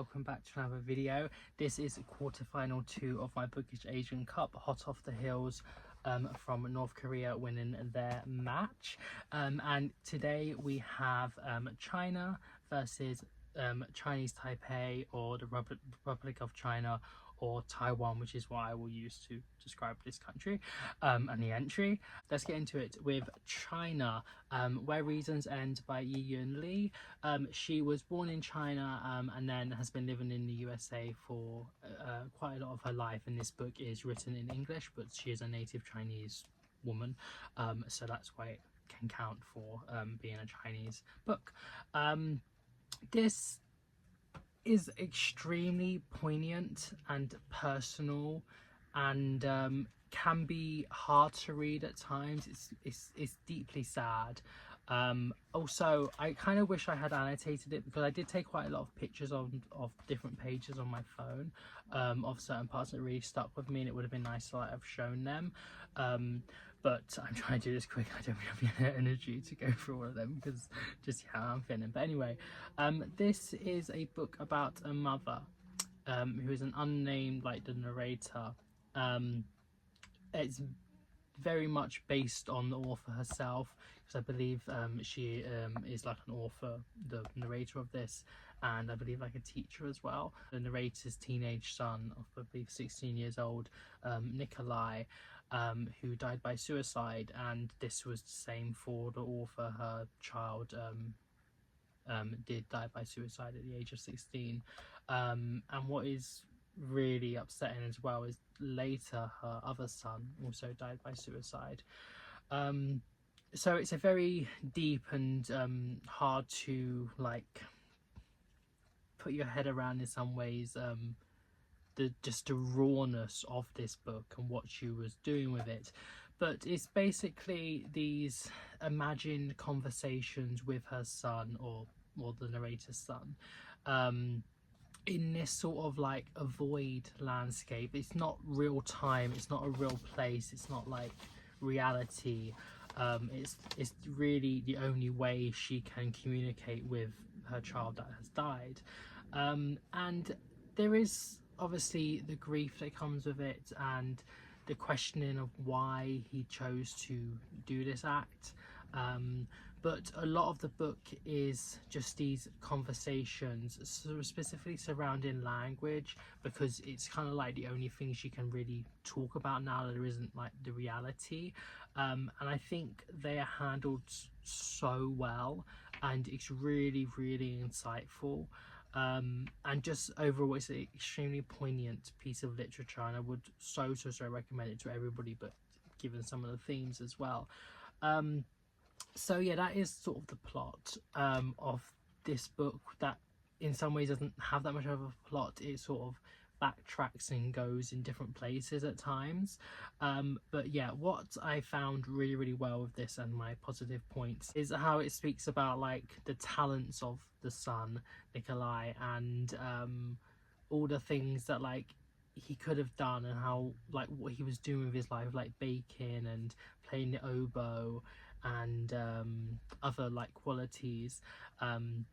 welcome back to another video. This is quarterfinal 2 of my Bookish Asian Cup, hot off the heels from North Korea winning their match. And today we have China versus Chinese Taipei, or the Republic of China, or Taiwan, which is what I will use to describe this country and the entry. Let's get into it with China. Where Reasons End by Yi-Yun Lee. She was born in China and then has been living in the USA for quite a lot of her life, and this book is written in English, but she is a native Chinese woman, so that's why it can count for being a Chinese book. This is extremely poignant and personal, and can be hard to read at times. It's deeply sad. Also, I kind of wish I had annotated it, because I did take quite a lot of pictures of different pages on my phone of certain parts that really stuck with me, and it would have been nice to have shown them. But I'm trying to do this quick. I don't really have the energy to go through all of them, because just how I'm feeling. But anyway, this is a book about a mother who is an unnamed, like the narrator. It's very much based on the author herself, because I believe she is like an author, the narrator of this, and I believe like a teacher as well. The narrator's teenage son of, I believe, 16 years old, Nikolai, who died by suicide, and this was the same for the author. Her child did die by suicide at the age of 16, and what is really upsetting as well is later her other son also died by suicide. So it's a very deep and hard to like put your head around in some ways, just the rawness of this book and what she was doing with it. But it's basically these imagined conversations with her son, or the narrator's son, in this sort of like a void landscape. It's not real time, it's not a real place, it's not like reality. It's really the only way she can communicate with her child that has died. And there is obviously the grief that comes with it, and the questioning of why he chose to do this act. But a lot of the book is just these conversations, specifically surrounding language, because it's kind of like the only thing she can really talk about now that there isn't like the reality. And I think they are handled so well, and it's really, really insightful. And just overall, it's an extremely poignant piece of literature, and I would so recommend it to everybody, but given some of the themes as well. So yeah, that is sort of the plot of this book, that in some ways doesn't have that much of a plot. It sort of backtracks and goes in different places at times. But yeah, what I found really well with this, and my positive points, is how it speaks about like the talents of the son Nikolai, and all the things that like he could have done, and how like what he was doing with his life, like baking and playing the oboe and other like qualities, and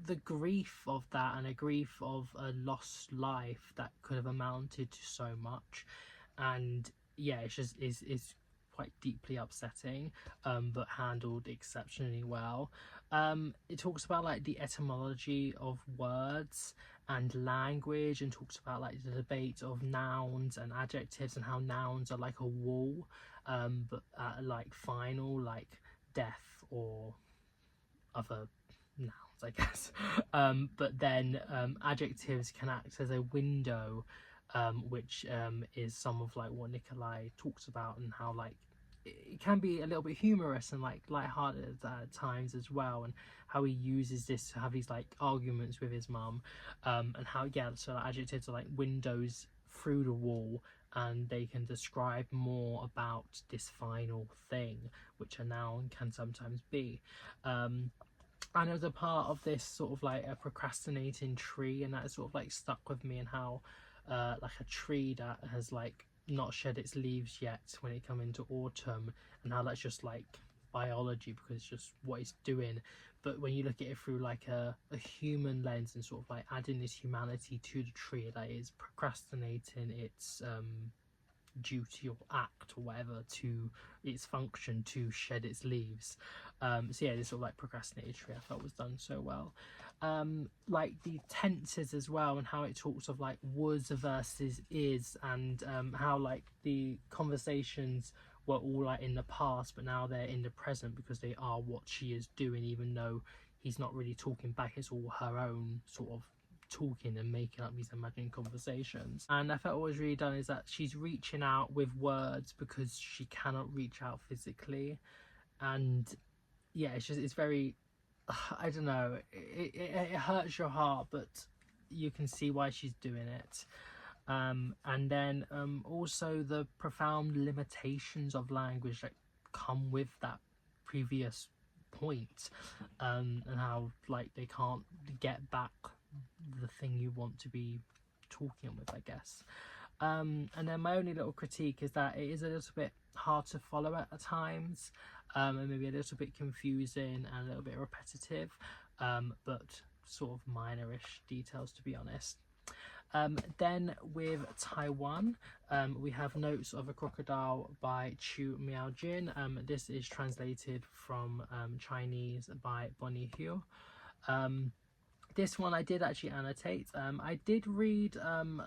the grief of that, and a grief of a lost life that could have amounted to so much. And yeah, it's just is quite deeply upsetting, but handled exceptionally well. It talks about like the etymology of words and language, and talks about like the debate of nouns and adjectives, and how nouns are like a wall, but like final, like death or other nouns, I guess. But then adjectives can act as a window, which is some of like what Nikolai talks about, and how like it can be a little bit humorous and like lighthearted at times as well, and how he uses this to have these like arguments with his mum, and how, yeah, so adjectives are like windows through the wall, and they can describe more about this final thing, which a noun can sometimes be. And there was a part of this sort of like a procrastinating tree, and that sort of like stuck with me, and how like a tree that has like not shed its leaves yet when it come into autumn, and how that's just like biology because it's just what it's doing. But when you look at it through like a human lens and sort of like adding this humanity to the tree that is procrastinating its duty or act or whatever to its function to shed its leaves. So yeah, this sort of like procrastinated tree I thought was done so well. Like the tenses as well, and how it talks of like was versus is, and how like the conversations were all like in the past but now they're in the present because they are what she is doing, even though he's not really talking back. It's all her own sort of talking and making up these imagined conversations. And I felt what was really done is that she's reaching out with words because she cannot reach out physically. And yeah, it's very, I don't know, it hurts your heart, but you can see why she's doing it. And then also the profound limitations of language that come with that previous point, and how like they can't get back the thing you want to be talking with, I guess. And then my only little critique is that it is a little bit hard to follow at times, and maybe a little bit confusing and a little bit repetitive, but sort of minorish details, to be honest. Then with Taiwan, we have Notes of a Crocodile by Chu Miaojin. This is translated from Chinese by Bonnie Hu. This one I did actually annotate. I did read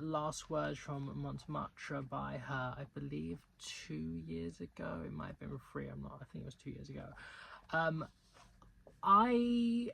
Last Words from Montmartre by her, I believe 2 years ago. It might have been 3, I'm not, I think it was 2 years ago. I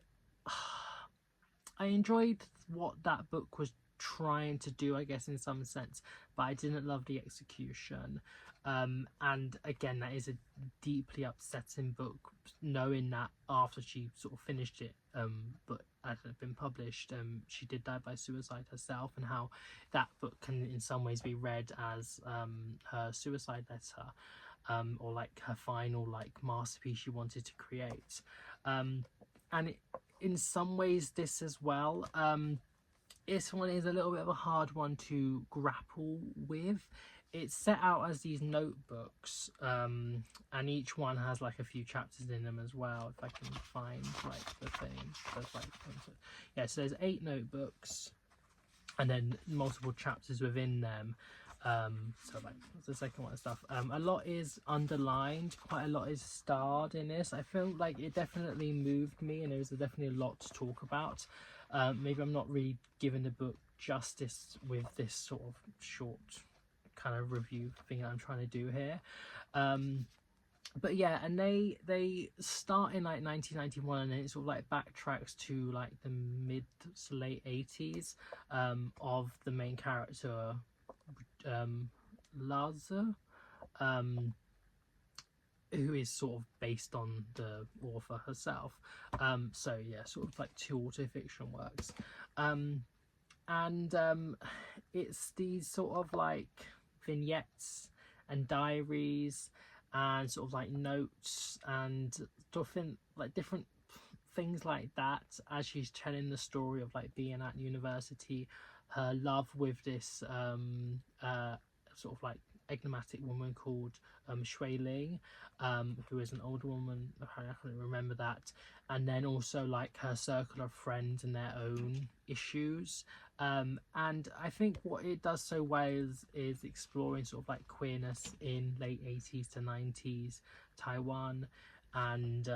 enjoyed what that book was trying to do, I guess, in some sense, but I didn't love the execution. And again, that is a deeply upsetting book, knowing that after she sort of finished it, but it had been published, she did die by suicide herself, and how that book can in some ways be read as her suicide letter, or like her final like masterpiece she wanted to create. And in some ways this as well, this one is a little bit of a hard one to grapple with. It's set out as these notebooks, and each one has like a few chapters in them as well, if I can find like the thing. There's like, yeah, so there's 8 notebooks and then multiple chapters within them. So like the second one and stuff. A lot is underlined, quite a lot is starred in this. I feel like it definitely moved me, and there was definitely a lot to talk about. Maybe I'm not really giving the book justice with this sort of short kind of review thing that I'm trying to do here. But yeah, and they start in like 1991, and then it sort of like backtracks to like the mid to late 80s of the main character, Laza, who is sort of based on the author herself. So yeah, sort of like 2 autofiction works. And it's these sort of like vignettes and diaries and sort of like notes and different things like that, as she's telling the story of like being at university, her love with this sort of like enigmatic woman called Shui Ling, who is an older woman, I can't remember that, and then also like her circle of friends and their own issues. And I think what it does so well is exploring sort of like queerness in late 80s to 90s Taiwan, and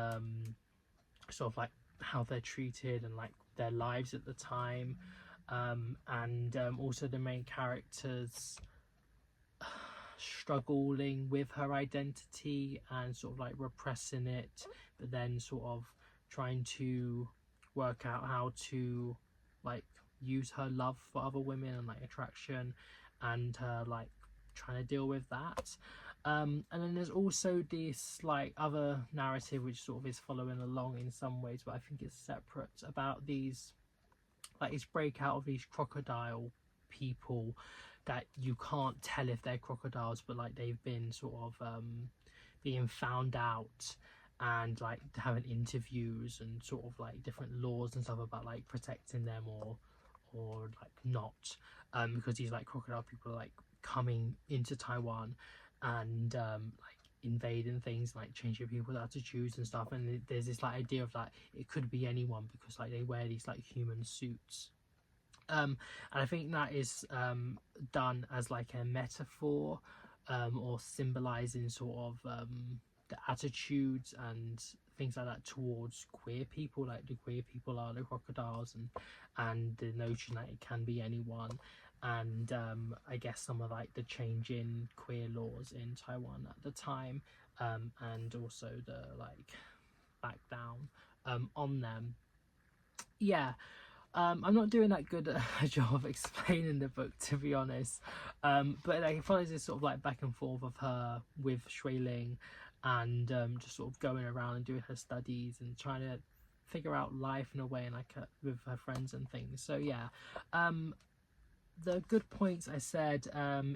sort of like how they're treated and like their lives at the time, and also the main characters struggling with her identity and sort of like repressing it, but then sort of trying to work out how to like use her love for other women and like attraction, and her like trying to deal with that. And then there's also this like other narrative which sort of is following along in some ways, but I think it's separate, about these like this breakout of these crocodile people that you can't tell if they're crocodiles, but like they've been sort of being found out, and like having interviews and sort of like different laws and stuff about like protecting them or like not, because these like crocodile people are like coming into Taiwan and like invading things, like changing people's attitudes and stuff. And there's this like idea of like it could be anyone because like they wear these like human suits. And I think that is done as like a metaphor or symbolizing sort of the attitudes and things like that towards queer people. Like the queer people are the crocodiles, and the notion that it can be anyone. And I guess some of like the change in queer laws in Taiwan at the time, and also the like back down on them. Yeah. I'm not doing that good a job of explaining the book, to be honest, but like, it follows this sort of like back and forth of her with Shui Ling, and just sort of going around and doing her studies and trying to figure out life in a way, and like with her friends and things. So yeah, the good points I said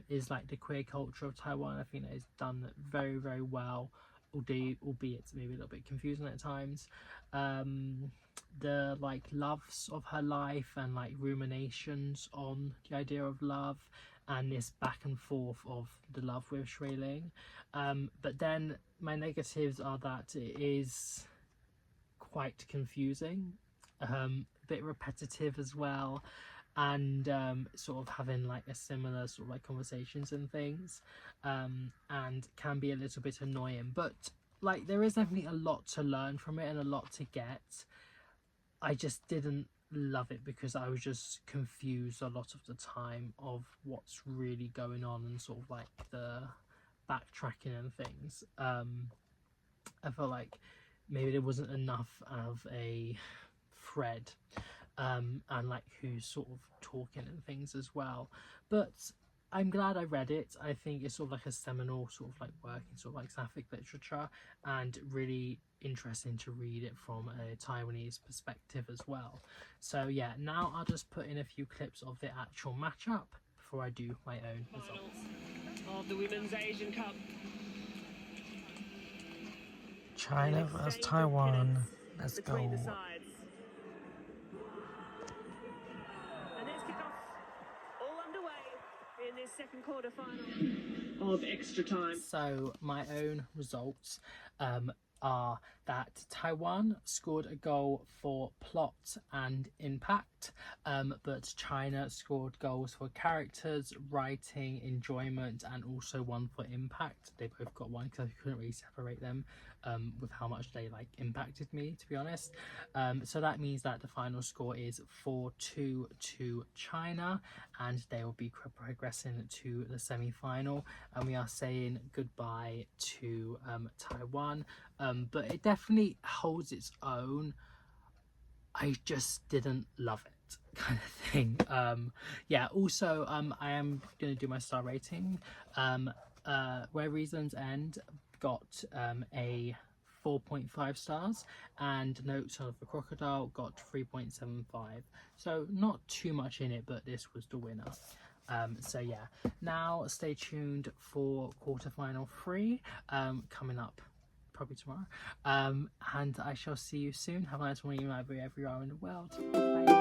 is like the queer culture of Taiwan. I think that is done very, very well, albeit it's maybe a little bit confusing at times. The like loves of her life and like ruminations on the idea of love, and this back and forth of the love with Shui Ling. But then my negatives are that it is quite confusing, a bit repetitive as well, and sort of having like a similar sort of like conversations and things, and can be a little bit annoying. But like there is definitely a lot to learn from it and a lot to get. I just didn't love it because I was just confused a lot of the time of what's really going on and sort of like the backtracking and things. I felt like maybe there wasn't enough of a thread, and like who's sort of talking and things as well. But I'm glad I read it. I think it's sort of like a seminal sort of like work in sort of like Sapphic literature, and really interesting to read it from a Taiwanese perspective as well. So yeah, now I'll just put in a few clips of the actual matchup before I do my own results. Of the Women's Asian Cup. China vs Taiwan. Let's go. And let's kick off all underway in this second quarter final of extra time. So my own results are that Taiwan scored a goal for plot and impact, but China scored goals for characters, writing, enjoyment, and also one for impact. They both got one because I couldn't really separate them with how much they like impacted me, to be honest. So that means that the final score is 4-2 to China, and they will be progressing to the semi-final, and we are saying goodbye to Taiwan. But it definitely holds its own. I just didn't love it, kind of thing. Yeah, also I am going to do my star rating. Where Reasons End got a 4.5 stars, and Notes of the Crocodile got 3.75. So not too much in it, but this was the winner. So yeah, now stay tuned for quarterfinal 3 coming up probably tomorrow, and I shall see you soon. Have a nice morning, wherever you are in the world. Bye.